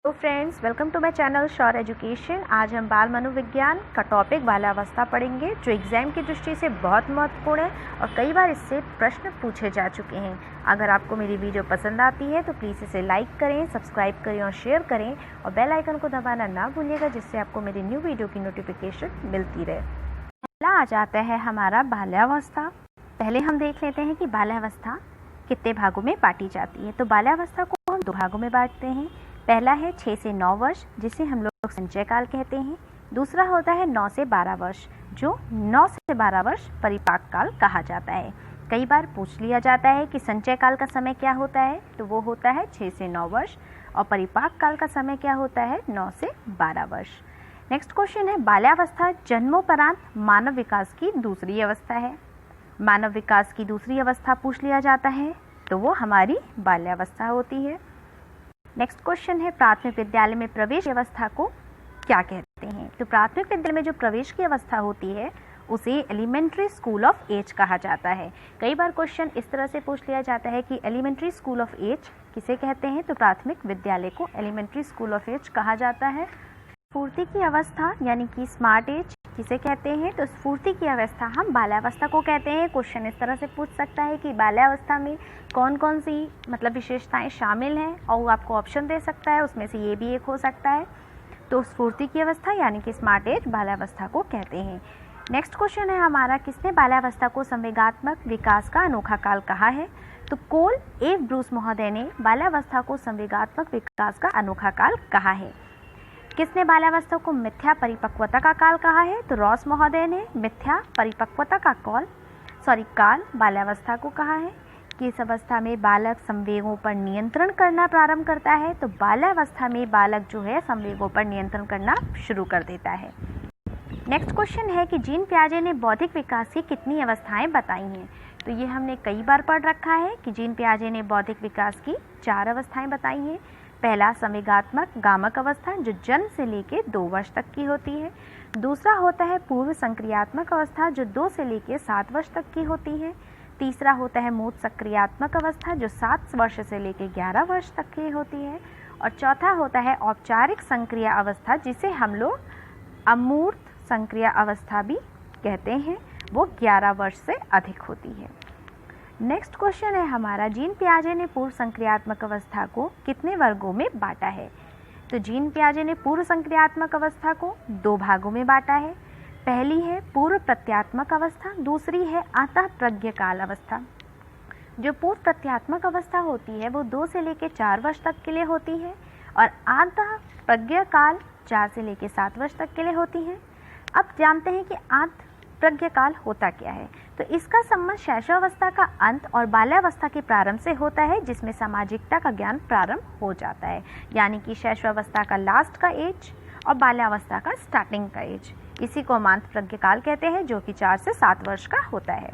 तो friends, welcome to my channel sure education. आज हम बाल मनोविज्ञान का टॉपिक बाल्यावस्था पढ़ेंगे, जो एग्जाम की दृष्टि से बहुत महत्वपूर्ण है और कई बार इससे प्रश्न पूछे जा चुके हैं। अगर आपको मेरी वीडियो पसंद आती है तो प्लीज़ इसे लाइक करें, सब्सक्राइब करें और शेयर करें और बेल आइकन को दबाना ना भूलिएगा, जिससे आपको मेरी न्यू वीडियो की नोटिफिकेशन मिलती रहे। पहला आ जाता है हमारा बाल्यावस्था। पहले हम देख लेते हैं कि बाल्यावस्था कितने भागों में बांटी जाती है। तो बाल्यावस्था को हम दो भागों में बांटते हैं। पहला है 6 से 9 वर्ष, जिसे हम लोग संचय काल कहते हैं। दूसरा होता है 9 से 12 वर्ष, जो 9 से 12 वर्ष परिपाक काल कहा जाता है। कई बार पूछ लिया जाता है कि संचय काल का समय क्या होता है, तो वो होता है 6 से 9 वर्ष और परिपाक काल का समय क्या होता है, 9 से 12 वर्ष। नेक्स्ट क्वेश्चन है, बाल्यावस्था जन्मोपरांत मानव विकास की दूसरी अवस्था है। मानव विकास की दूसरी अवस्था पूछ लिया जाता है तो वो हमारी बाल्यावस्था होती है। नेक्स्ट क्वेश्चन है, प्राथमिक विद्यालय में प्रवेश अवस्था को क्या कहते हैं। तो प्राथमिक विद्यालय में जो प्रवेश की अवस्था होती है उसे एलिमेंट्री स्कूल ऑफ एज कहा जाता है। कई बार क्वेश्चन इस तरह से पूछ लिया जाता है कि एलिमेंट्री स्कूल ऑफ एज किसे कहते हैं, तो प्राथमिक विद्यालय को एलिमेंट्री स्कूल ऑफ एज कहा जाता है। स्फूर्ति की अवस्था यानी कि स्मार्ट एज किसे कहते हैं, तो स्फूर्ति की अवस्था हम बाल्यावस्था को कहते हैं। क्वेश्चन इस तरह से पूछ सकता है कि बाल्यावस्था में कौन कौन सी विशेषताएं शामिल हैं और वो आपको ऑप्शन दे सकता है, उसमें से ये भी एक हो सकता है। तो स्फूर्ति की अवस्था यानी कि स्मार्ट एज बाल्यावस्था को कहते हैं। नेक्स्ट क्वेश्चन है हमारा, किसने बाल्यावस्था को संवेगात्मक विकास का अनोखा काल कहा है। तो कोल ए ब्रूस महोदय ने बाल्यावस्था को संवेगात्मक विकास का अनोखा काल कहा है। किसने बाल्यावस्था को मिथ्या परिपक्वता का काल कहा है, तो रॉस महोदय ने मिथ्या परिपक्वता का काल बाल्यावस्था को कहा है। कि इस अवस्था में बालक संवेगों पर नियंत्रण करना प्रारंभ करता है, तो बाल्यावस्था में बालक जो है संवेगों पर नियंत्रण करना शुरू कर देता है। नेक्स्ट क्वेश्चन है कि जीन पियाजे ने बौद्धिक विकास की कितनी अवस्थाएं बताई हैं। तो ये हमने कई बार पढ़ रखा है कि जीन पियाजे ने बौद्धिक विकास की 4 अवस्थाएं बताई हैं। पहला संवेगात्मक गामक अवस्था, जो जन्म से लेकर 2 वर्ष तक की होती है। दूसरा होता है पूर्व संक्रियात्मक अवस्था, जो 2 से लेकर 7 वर्ष तक की होती है। तीसरा होता है मूर्त सक्रियात्मक अवस्था, जो 7 वर्ष से लेकर 11 वर्ष तक की होती है। और चौथा होता है औपचारिक संक्रिया अवस्था, जिसे हम लोग अमूर्त संक्रिया अवस्था भी कहते हैं, वो 11 वर्ष से अधिक होती है। नेक्स्ट क्वेश्चन है हमारा, जीन पियाजे ने पूर्व संक्रियात्मक अवस्था को कितने वर्गों में बांटा है। तो जीन पियाजे ने पूर्व संक्रियात्मक अवस्था को 2 भागों में बांटा है। पहली है पूर्व प्रत्यात्मक अवस्था, दूसरी है अंतः प्रज्ञ काल अवस्था। जो पूर्व प्रत्यात्मक अवस्था होती है वो 2 से लेकर 4 वर्ष तक के लिए होती है और अंतः प्रज्ञ काल 4 से लेकर 7 वर्ष तक के लिए होती है। अब जानते हैं कि अंतः प्रज्ञ काल होता क्या है। तो इसका संबंध शैशवावस्था का अंत और बाल्यावस्था के प्रारंभ से होता है, जिसमें सामाजिकता का ज्ञान प्रारंभ हो जाता है। यानी कि शैशवावस्था का लास्ट का एज और बाल्यावस्था का स्टार्टिंग का एज, इसी को हम अंत प्रज्ञ काल कहते हैं, जो कि 4 से 7 वर्ष का होता है।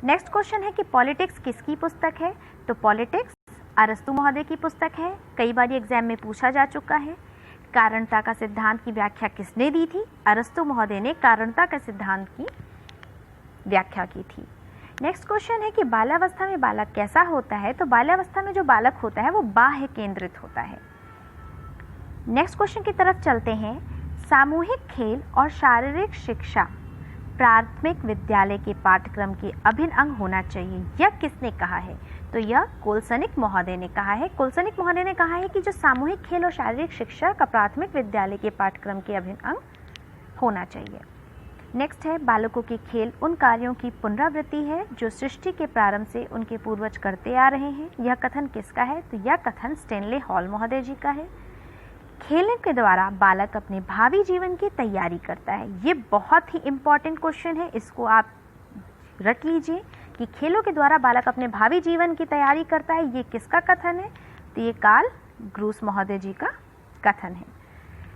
नेक्स्ट क्वेश्चन है कि पॉलिटिक्स किसकी पुस्तक है। तो पॉलिटिक्स अरस्तु महोदय की पुस्तक है। कई बार एग्जाम में पूछा जा चुका है। कारणता का सिद्धांत की व्याख्या किसने दी थी। अरस्तु महोदय ने कारणता के सिद्धांत की व्याख्या की थी। नेक्स्ट क्वेश्चन है कि बाल्यावस्था में बालक कैसा होता है। तो बाल्यावस्था में जो बालक होता है वो बाह्य केंद्रित होता है। नेक्स्ट क्वेश्चन की तरफ चलते हैं, सामूहिक खेल और शारीरिक शिक्षा प्राथमिक विद्यालय के पाठ्यक्रम के अभिन्न अंग होना चाहिए, यह किसने कहा है। तो यह कोलसनिक महोदय ने कहा है। कोलसनिक महोदय ने कहा है कि जो सामूहिक खेल और शारीरिक शिक्षा का प्राथमिक विद्यालय के पाठ्यक्रम के अभिन्न अंग होना चाहिए। नेक्स्ट है, बालकों के खेल उन कार्यों की पुनरावृत्ति है जो सृष्टि के प्रारंभ से उनके पूर्वज करते आ रहे हैं। यह कथन किसका है, तो यह कथन स्टेनले हॉल महोदय जी का है। खेलने के द्वारा बालक अपने भावी जीवन की तैयारी करता है। ये बहुत ही इम्पॉर्टेंट क्वेश्चन है, इसको आप रट लीजिए कि खेलों के द्वारा बालक अपने भावी जीवन की तैयारी करता है। ये किसका कथन है, तो ये कार्ल ग्रूस महोदय जी का कथन है।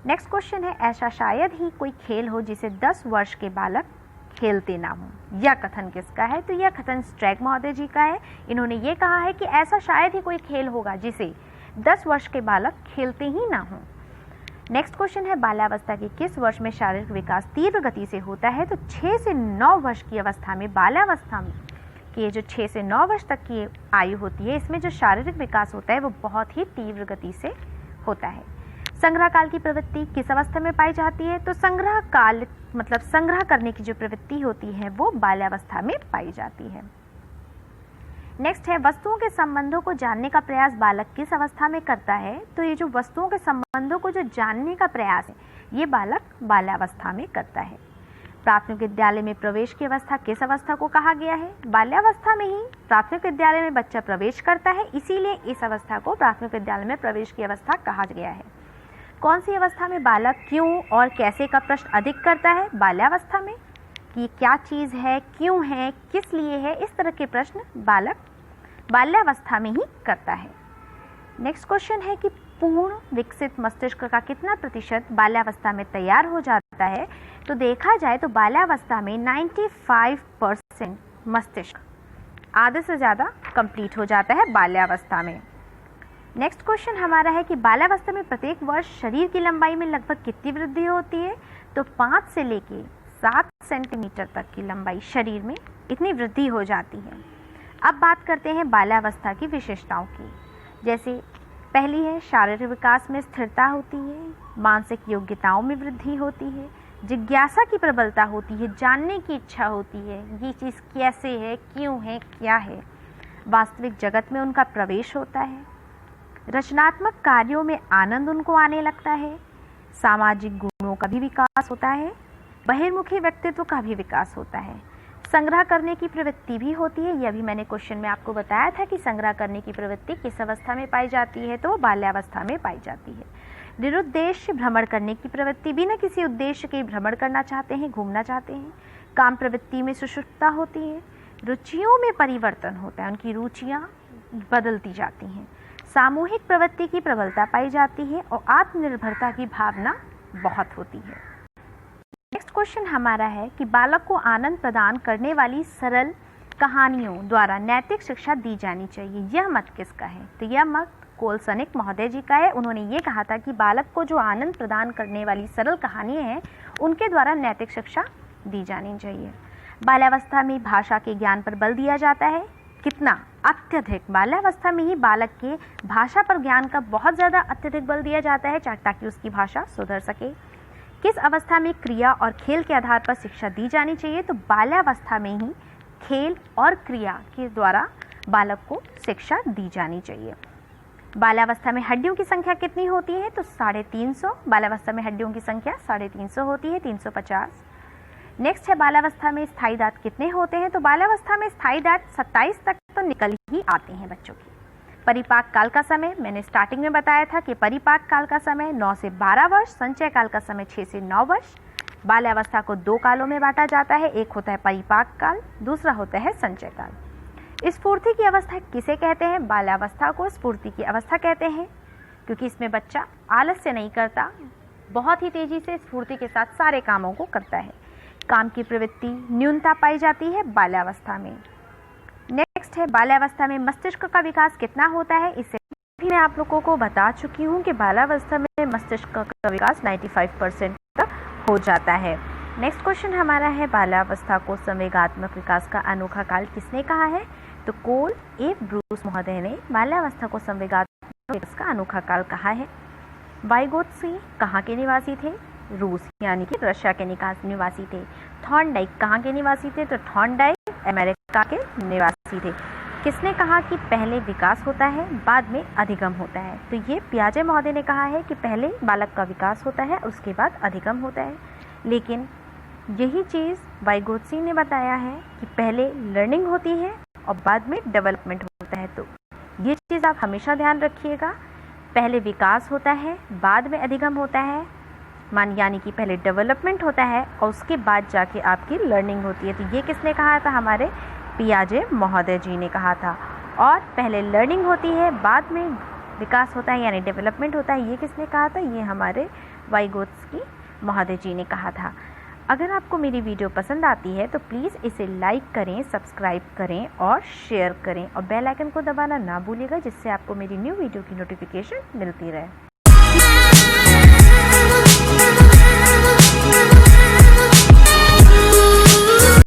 नेक्स्ट क्वेश्चन है, ऐसा शायद ही कोई खेल हो जिसे 10 वर्ष के बालक खेलते ना हो। यह कथन किसका है, तो यह कथन स्ट्रैक महोदय जी का है। इन्होंने ये कहा है कि ऐसा शायद ही कोई खेल होगा जिसे 10 वर्ष के बालक खेलते ही ना हो। नेक्स्ट क्वेश्चन है, बाल्यावस्था के किस वर्ष में शारीरिक विकास तीव्र गति से होता है। तो 6 से 9 वर्ष की अवस्था में बाल्यावस्था में कि जो 6 से 9 वर्ष तक की आयु होती है, इसमें जो शारीरिक विकास होता है वो बहुत ही तीव्र गति से होता है। संग्रह काल की प्रवृत्ति किस अवस्था में पाई जाती है? तो संग्रह काल मतलब संग्रह करने की जो प्रवृत्ति होती है वो बाल्यावस्था में पाई जाती है। नेक्स्ट है वस्तुओं के संबंधों को जानने का प्रयास बालक किस अवस्था में करता है? तो ये जो वस्तुओं के संबंधों को जो जानने का प्रयास है ये बालक बाल्यावस्था में करता है। प्राथमिक विद्यालय में प्रवेश की अवस्था किस अवस्था को कहा गया है? बाल्यावस्था में ही प्राथमिक विद्यालय में बच्चा प्रवेश करता है, इसीलिए इस अवस्था को प्राथमिक विद्यालय में प्रवेश की अवस्था कहा गया है। कौन सी अवस्था में बालक क्यों और कैसे का प्रश्न अधिक करता है? बाल्यावस्था में। कि क्या चीज़ है, क्यों है, किस लिए है, इस तरह के प्रश्न बालक बाल्यावस्था में ही करता है। नेक्स्ट क्वेश्चन है कि पूर्ण विकसित मस्तिष्क का कितना प्रतिशत बाल्यावस्था में तैयार हो जाता है? तो देखा जाए तो बाल्यावस्था में 95% मस्तिष्क आधे से ज़्यादा कंप्लीट हो जाता है बाल्यावस्था में। नेक्स्ट क्वेश्चन हमारा है कि बाल्यावस्था में प्रत्येक वर्ष शरीर की लंबाई में लगभग कितनी वृद्धि होती है? तो 5 से लेके 7 सेंटीमीटर तक की लंबाई शरीर में इतनी वृद्धि हो जाती है। अब बात करते हैं बाल्यावस्था की विशेषताओं की। जैसे पहली है शारीरिक विकास में स्थिरता होती है, मानसिक योग्यताओं में वृद्धि होती है, जिज्ञासा की प्रबलता होती है, जानने की इच्छा होती है, ये चीज़ कैसे है, क्यों है, क्या है, वास्तविक जगत में उनका प्रवेश होता है, रचनात्मक कार्यों में आनंद उनको आने लगता है, सामाजिक गुणों का भी विकास होता है, बहिर्मुखी व्यक्तित्व का भी विकास होता है, संग्रह करने की प्रवृत्ति भी होती है। यह भी मैंने क्वेश्चन में आपको बताया था कि संग्रह करने की प्रवृत्ति किस अवस्था में पाई जाती है? तो बाल्यावस्था में पाई जाती है। निरुद्देश्य भ्रमण करने की प्रवृत्ति, बिना किसी उद्देश्य के भ्रमण करना चाहते हैं, घूमना चाहते हैं। काम प्रवृत्ति में सुषुप्तता होती है। रुचियों में परिवर्तन होता है, उनकी रुचियाँ बदलती जाती हैं। सामूहिक प्रवृत्ति की प्रबलता पाई जाती है और आत्मनिर्भरता की भावना बहुत होती है। नेक्स्ट क्वेश्चन हमारा है कि बालक को आनंद प्रदान करने वाली सरल कहानियों द्वारा नैतिक शिक्षा दी जानी चाहिए। यह मत किसका है? तो यह मत कोलसनिक महोदय जी का है। उन्होंने ये कहा था कि बालक को जो आनंद प्रदान करने वाली सरल कहानियाँ हैं उनके द्वारा नैतिक शिक्षा दी जानी चाहिए। बाल्यावस्था में भाषा के ज्ञान पर बल दिया जाता है। कितना? अत्यधिक। बाल्यावस्था में ही बालक के भाषा पर ज्ञान का बहुत ज़्यादा अत्यधिक बल दिया जाता है ताकि उसकी भाषा सुधर सके। किस अवस्था में क्रिया और खेल के आधार पर शिक्षा दी जानी चाहिए? तो बाल्यावस्था में ही खेल और क्रिया के द्वारा बालक को शिक्षा दी जानी चाहिए। बाल्यावस्था में हड्डियों की संख्या कितनी होती है? तो 350। बाल्यावस्था में हड्डियों की संख्या 350 होती है, 350। नेक्स्ट है बाल्यावस्था में स्थायी दांत कितने होते हैं? तो बाल्यावस्था में स्थायी दांत 27 तक तो निकल ही आते हैं बच्चों की। परिपाक काल का समय मैंने स्टार्टिंग में बताया था कि परिपाक काल का समय 9 से 12 वर्ष, संचय काल का समय 6 से 9 वर्ष। बाल्यावस्था को 2 कालों में बांटा जाता है, एक होता है परिपाक काल, दूसरा होता है संचय काल। स्फूर्ति की अवस्था किसे कहते हैं? बाल्यावस्था को स्फूर्ति की अवस्था कहते हैं क्योंकि इसमें बच्चा आलस्य नहीं करता, बहुत ही तेजी से स्फूर्ति के साथ सारे कामों को करता है। काम की प्रवृत्ति न्यूनता पाई जाती है बाल्यावस्था में। नेक्स्ट है बाल्यावस्था में मस्तिष्क का विकास कितना होता है? इससे भी मैं आप लोगों को बता चुकी हूँ कि बाल्यावस्था में मस्तिष्क का विकास 95% तक हो जाता है। नेक्स्ट क्वेश्चन हमारा है बाल्यावस्था को संवेगात्मक विकास का अनोखा काल किसने कहा है? तो कोल ए ब्रूस महोदय ने बाल्यावस्था को संवेगात्मक विकास का अनोखा काल कहा है। वाइगोत्स्की कहाँ के निवासी थे? रूस यानी कि रशिया के निवासी थे। थॉर्नडाइक कहाँ के निवासी थे? तो थॉर्नडाइक अमेरिका के निवासी थे। किसने कहा कि पहले विकास होता है बाद में अधिगम होता है? तो ये पियाजे महोदय ने कहा है कि पहले बालक का विकास होता है उसके बाद अधिगम होता है। लेकिन यही चीज़ वाइगोत्स्की ने बताया है कि पहले लर्निंग होती है और बाद में डेवलपमेंट होता है। तो ये चीज़ आप हमेशा ध्यान रखिएगा, पहले विकास होता है बाद में अधिगम होता है, यानी कि पहले डेवलपमेंट होता है और उसके बाद जाके आपकी लर्निंग होती है। तो ये किसने कहा था? हमारे पियाजे महोदय जी ने कहा था। और पहले लर्निंग होती है बाद में विकास होता है यानी डेवलपमेंट होता है, ये किसने कहा था? ये हमारे वाइगोत्स्की महोदय जी ने कहा था। अगर आपको मेरी वीडियो पसंद आती है तो प्लीज़ इसे लाइक करें, सब्सक्राइब करें और शेयर करें और बेल आइकन को दबाना ना भूलिएगा जिससे आपको मेरी न्यू वीडियो की नोटिफिकेशन मिलती रहे।